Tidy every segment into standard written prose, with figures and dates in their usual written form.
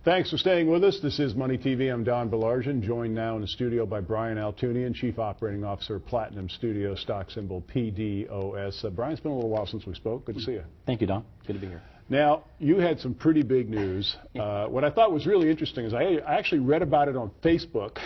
Thanks for staying with us. This is Money TV. I'm Donald Baillargeon, joined now in the studio by Brian Altunian, Chief Operating Officer of Platinum Studios, stock symbol PDOS. Brian, it's been a little while since we spoke. Good to see you. Thank you, Don. Good to be here. Now, you had some pretty big news. What I thought was really interesting is I actually read about it on Facebook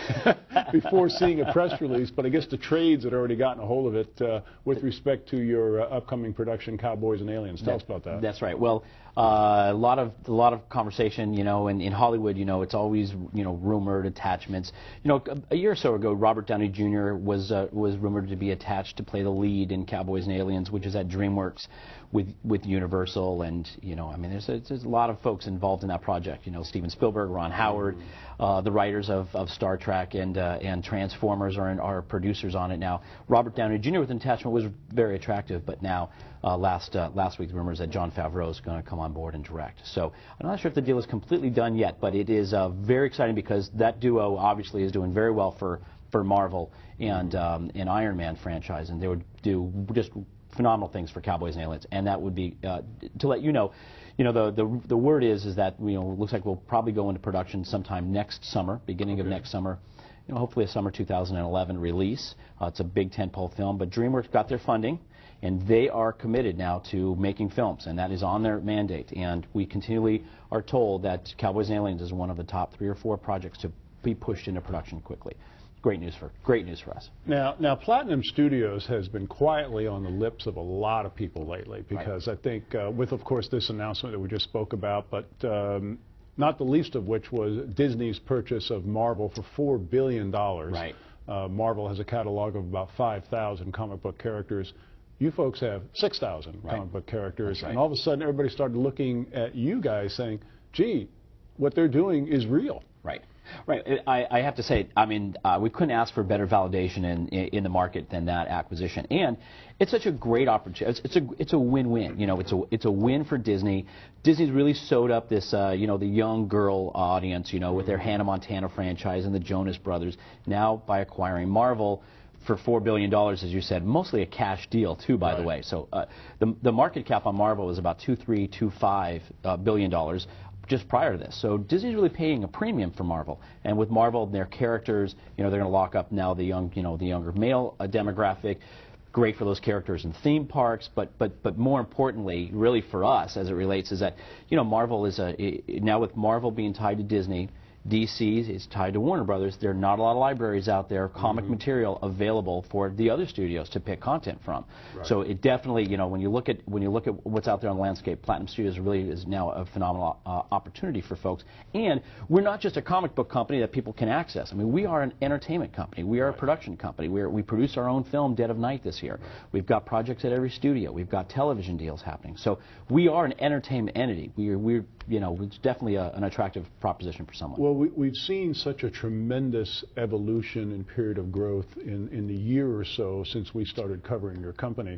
before seeing a press release, but I guess the trades had already gotten a hold of it with respect to your upcoming production, Cowboys and Aliens. Tell us about that. That's right. Well, a lot of conversation, you know, in Hollywood, you know, it's always, you know, rumored attachments. You know, a year or so ago, Robert Downey Jr. was rumored to be attached to play the lead in Cowboys and Aliens, which is at DreamWorks with Universal, and you know, I mean, there's a lot of folks involved in that project. You know, Steven Spielberg, Ron Howard, the writers of Star Trek and Transformers are producers on it now. Robert Downey Jr. with an attachment was very attractive, but now last week the rumors that Jon Favreau is going to come on board and direct. So I'm not sure if the deal is completely done yet, but it is very exciting because that duo obviously is doing very well for Marvel and Iron Man franchise, and they would do just phenomenal things for Cowboys and Aliens, and that would be to let you know, the word is that, you know, it looks like we'll probably go into production sometime next summer, beginning of next summer. You know, hopefully a summer 2011 release. It's a big tentpole film, but DreamWorks got their funding, and they are committed now to making films, and that is on their mandate. And we continually are told that Cowboys and Aliens is one of the top 3 or 4 projects to be pushed into production quickly. Great news for us. Now, Platinum Studios has been quietly on the lips of a lot of people lately because I think with, of course, this announcement that we just spoke about, but not the least of which was Disney's purchase of Marvel for $4 billion. Right. Marvel has a catalog of about 5,000 comic book characters. You folks have 6,000 comic book characters, and all of a sudden everybody started looking at you guys saying, gee, what they're doing is real. Right. Right. I have to say, I mean, we couldn't ask for better validation in the market than that acquisition, and it's such a great opportunity. It's a win-win. You know, it's a win for Disney. Disney's really sewed up this, you know, the young girl audience, you know, with their Hannah Montana franchise and the Jonas Brothers. Now, by acquiring Marvel for $4 billion, as you said, mostly a cash deal too, by the way. So the market cap on Marvel is about $2.325 billion. Just prior to this. So Disney's really paying a premium for Marvel, and with Marvel, their characters, you know, they're going to lock up now the younger male demographic. Great for those characters in theme parks, but more importantly, really for us as it relates, is that, you know, Marvel is now with Marvel being tied to Disney, DC is tied to Warner Brothers. There are not a lot of libraries out there, comic material available for the other studios to pick content from. Right. So it definitely, you know, when you look at what's out there on the landscape, Platinum Studios really is now a phenomenal opportunity for folks. And we're not just a comic book company that people can access. I mean, we are an entertainment company. We are a production company. We produce our own film, Dead of Night, this year. We've got projects at every studio. We've got television deals happening. So we are an entertainment entity. We're you know, it's definitely an attractive proposition for someone. Well, we've seen such a tremendous evolution and period of growth in the year or so since we started covering your company.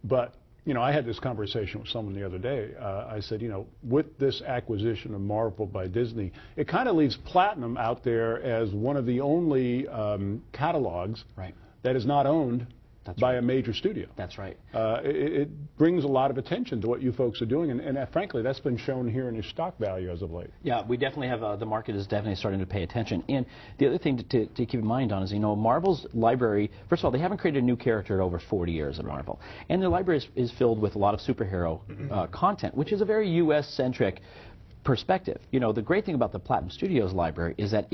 But, you know, I had this conversation with someone the other day. I said, you know, with this acquisition of Marvel by Disney, it kind of leaves Platinum out there as one of the only catalogs that is not owned by a major studio. That's right. It brings a lot of attention to what you folks are doing, and frankly, that's been shown here in your stock value as of late. Yeah, we definitely have, the market is definitely starting to pay attention. And the other thing to keep in mind, Don, is, you know, Marvel's library, first of all, they haven't created a new character in over 40 years at Marvel. And their library is filled with a lot of superhero content, which is a very U.S.-centric perspective. You know, the great thing about the Platinum Studios library is that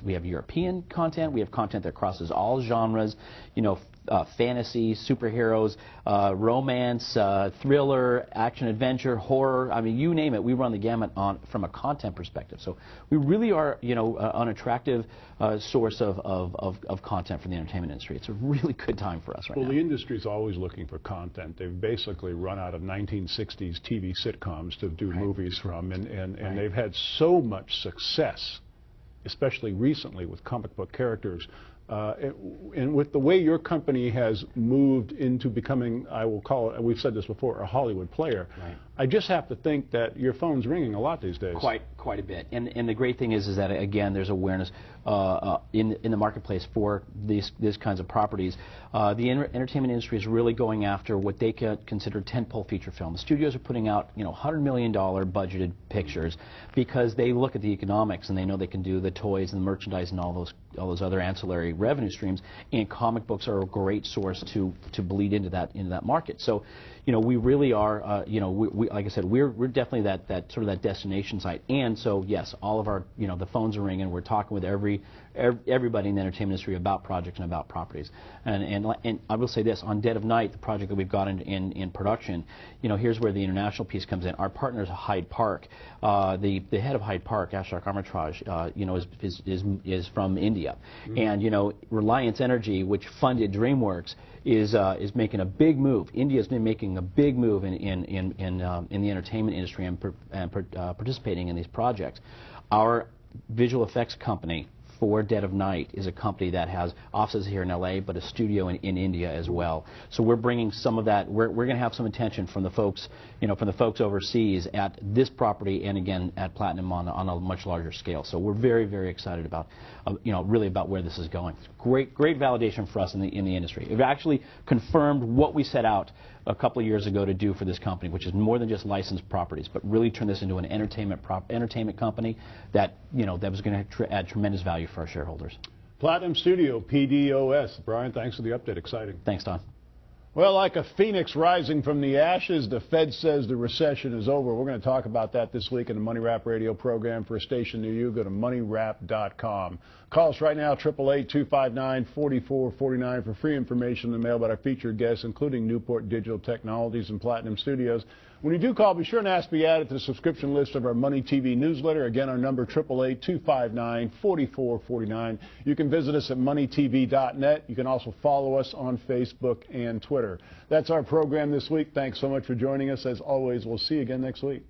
we have European content, we have content that crosses all genres, you know, fantasy, superheroes, romance, thriller, action adventure, horror. I mean, you name it, we run the gamut from a content perspective. So we really are, you know, an attractive source of content for the entertainment industry. It's a really good time for us right now. Well, the industry's always looking for content. They've basically run out of 1960s TV sitcoms to do movies from, and they've had so much success, especially recently with comic book characters. And with the way your company has moved into becoming, I will call it, we've said this before, a Hollywood player, I just have to think that your phone's ringing a lot these days. Quite a bit. And the great thing is that, again, there's awareness in the marketplace for these kinds of properties. The entertainment industry is really going after what they consider tentpole feature film. The studios are putting out, $100 million budgeted pictures because they look at the economics and they know they can do the toys and the merchandise and all those other ancillary revenue streams. And comic books are a great source to bleed into that market. So, we really are, like I said, we're definitely that sort of that destination site. And so, yes, all of our, the phones are ringing. We're talking with everybody in the entertainment industry about projects and about properties. And I will say this, on Dead of Night, the project that we've got in production, here's where the international piece comes in. Our partner is Hyde Park. The head of Hyde Park, Ashok Armitage, is from India. Mm-hmm. And, Reliance Energy, which funded DreamWorks, is making a big move. India's been making a big move in the entertainment industry and participating in these projects. Our visual effects company for Dead of Night is a company that has offices here in LA, but a studio in India as well. So we're bringing some of that. We're going to have some attention from the folks, from the folks overseas at this property, and again at Platinum on a much larger scale. So we're very, very excited about, really about where this is going. Great validation for us in the industry. It actually confirmed what we set out a couple of years ago to do for this company, which is more than just licensed properties, but really turn this into an entertainment company that that was going to add tremendous value for our shareholders. Platinum Studio, PDOS. Brian, thanks for the update. Exciting. Thanks, Don. Well, like a phoenix rising from the ashes, the Fed says the recession is over. We're going to talk about that this week in the Money Wrap radio program. For a station near you, go to moneywrap.com. Call us right now, 888-259-4449 for free information in the mail about our featured guests, including Newport Digital Technologies and Platinum Studios. When you do call, be sure and ask to be added to the subscription list of our Money TV newsletter. Again, our number, 888-259-4449. You can visit us at moneytv.net. You can also follow us on Facebook and Twitter. That's our program this week. Thanks so much for joining us. As always, we'll see you again next week.